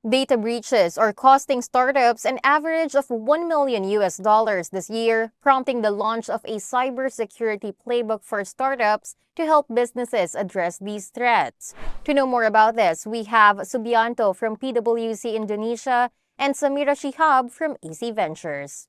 Data breaches are costing startups an average of $1 million this year, prompting the launch of a cybersecurity playbook for startups to help businesses address these threats. To know more about this, we have Subianto from PwC Indonesia and Samira Shihab from AC Ventures.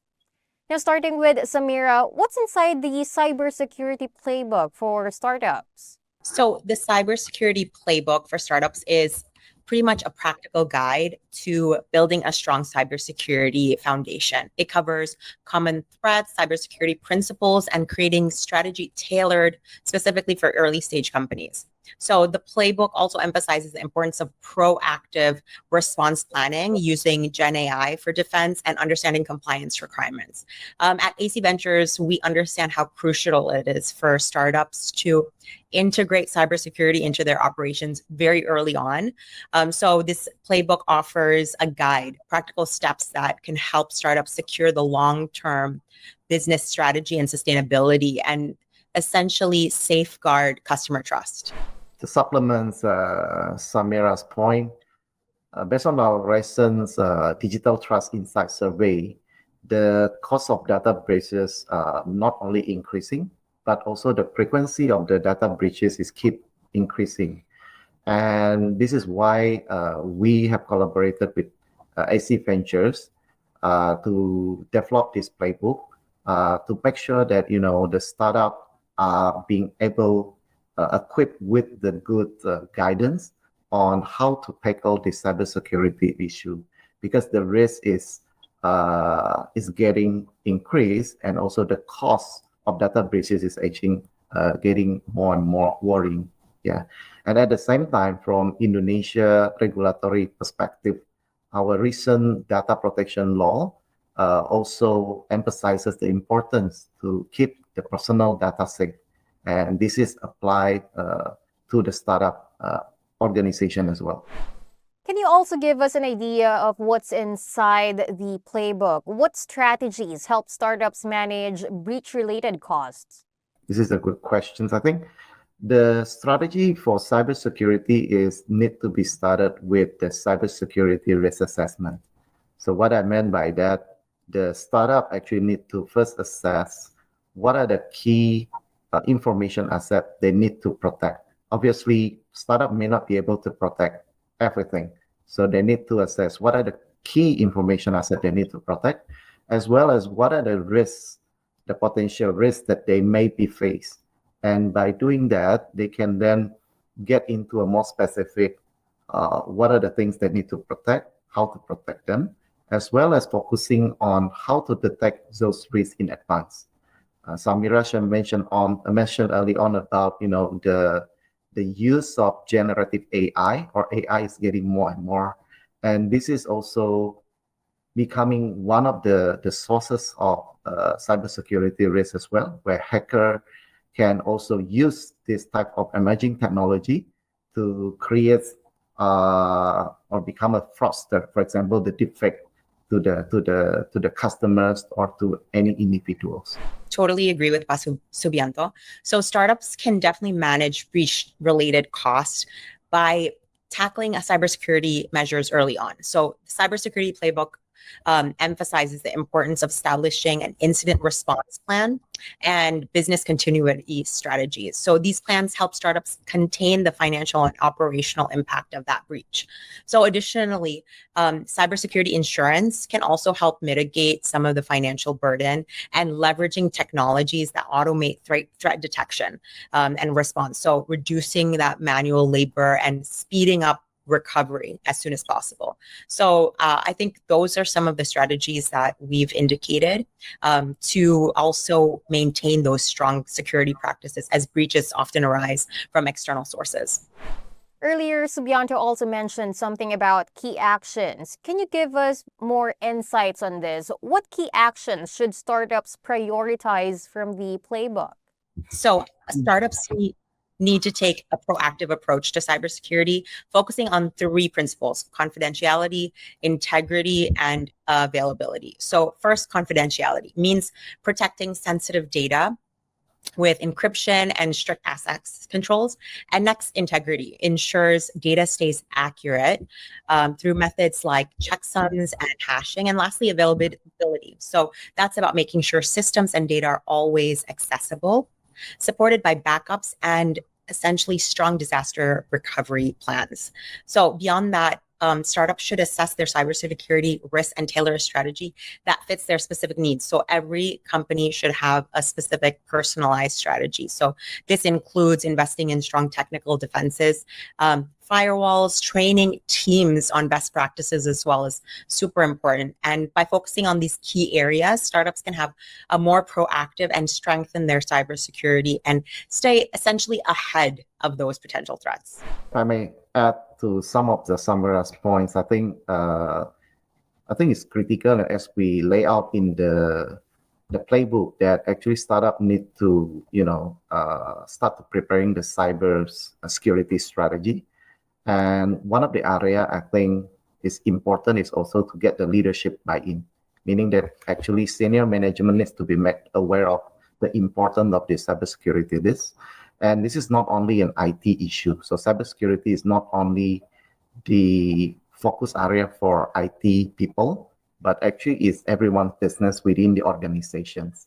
Now, starting with Samira, what's inside the cybersecurity playbook for startups? So the cybersecurity playbook for startups is pretty much a practical guide to building a strong cybersecurity foundation. It covers common threats, cybersecurity principles, and creating strategy tailored specifically for early stage companies. So the playbook also emphasizes the importance of proactive response planning using Gen AI for defense and understanding compliance requirements. At AC Ventures, we understand how crucial it is for startups to integrate cybersecurity into their operations very early on. So this playbook offers a guide, practical steps that can help startups secure the long-term business strategy and sustainability and essentially safeguard customer trust. To supplement Samira's point, based on our recent Digital Trust Insight survey, the cost of data breaches not only increasing, but also the frequency of the data breaches is keep increasing. And this is why we have collaborated with AC Ventures to develop this playbook to make sure that the startup are being able equipped with the good guidance on how to tackle the cybersecurity issue, because the risk is getting increased, and also the cost of data breaches is getting more and more worrying. Yeah, and at the same time, from Indonesia regulatory perspective, our recent data protection law also emphasizes the importance to keep the personal data safe. And this is applied to the startup organization as well. Can you also give us an idea of what's inside the playbook? What strategies help startups manage breach-related costs? This is a good question. I think the strategy for cybersecurity is need to be started with the cybersecurity risk assessment. So what I meant by that, the startup actually need to first assess what are the key information assets they need to protect. Obviously, startup may not be able to protect everything. So they need to assess what are the key information assets they need to protect, as well as what are the risks, the potential risks that they may be faced. And by doing that, they can then get into a more specific, what are the things they need to protect, how to protect them, as well as focusing on how to detect those risks in advance. Samira mentioned early on about the use of generative AI, or AI is getting more and more, and this is also becoming one of the sources of cybersecurity risk as well, where hacker can also use this type of emerging technology to create or become a fraudster. For example, the deepfake to the customers or to any individuals. Totally agree with Subianto. So startups can definitely manage breach-related costs by tackling cybersecurity measures early on. So the cybersecurity playbook emphasizes the importance of establishing an incident response plan and business continuity strategies. So these plans help startups contain the financial and operational impact of that breach. So additionally, cybersecurity insurance can also help mitigate some of the financial burden, and leveraging technologies that automate threat detection and response. So reducing that manual labor and speeding up recovery as soon as possible. So I think those are some of the strategies that we've indicated to also maintain those strong security practices, as breaches often arise from external sources. Earlier, Subianto also mentioned something about key actions. Can you give us more insights on this? What key actions should startups prioritize from the playbook? So startups need to take a proactive approach to cybersecurity, focusing on three principles: confidentiality, integrity, and availability. So first, confidentiality means protecting sensitive data with encryption and strict access controls. And next, integrity ensures data stays accurate through methods like checksums and hashing. And lastly, availability. So that's about making sure systems and data are always accessible, supported by backups and essentially strong disaster recovery plans. So beyond that, startups should assess their cybersecurity risk and tailor a strategy that fits their specific needs. So every company should have a specific personalized strategy. So this includes investing in strong technical defenses, firewalls, training teams on best practices as well is super important. And by focusing on these key areas, startups can have a more proactive and strengthen their cybersecurity and stay essentially ahead of those potential threats. If I may add to some of the Samira's points, I think it's critical as we lay out in the playbook that actually startup need to start preparing the cyber security strategy. And one of the area I think is important is also to get the leadership buy-in, meaning that actually senior management needs to be made aware of the importance of the cybersecurity risk. And this is not only an IT issue. So cybersecurity is not only the focus area for IT people, but actually is everyone's business within the organizations.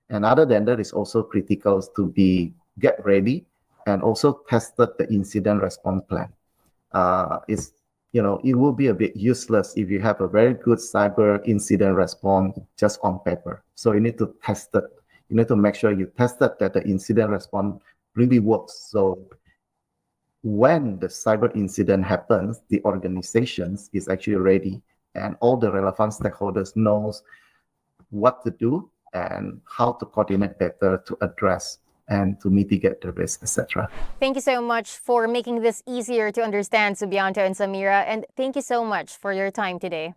And other than that, it's also critical to get ready and also tested the incident response plan. It will be a bit useless if you have a very good cyber incident response just on paper. So you need to test it. You need to make sure you tested that the incident response really works. So when the cyber incident happens, the organizations is actually ready and all the relevant stakeholders knows what to do and how to coordinate better to address and to mitigate the risk, etc. Thank you so much for making this easier to understand, Subianto and Samira, and thank you so much for your time today.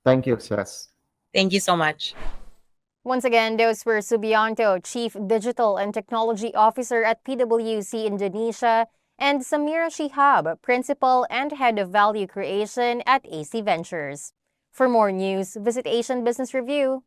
Thank you, Jess. Thank you so much. Once again, those were Subianto, Chief Digital and Technology Officer at PwC Indonesia, and Samira Shihab, Principal and Head of Value Creation at AC Ventures. For more news, visit Asian Business Review.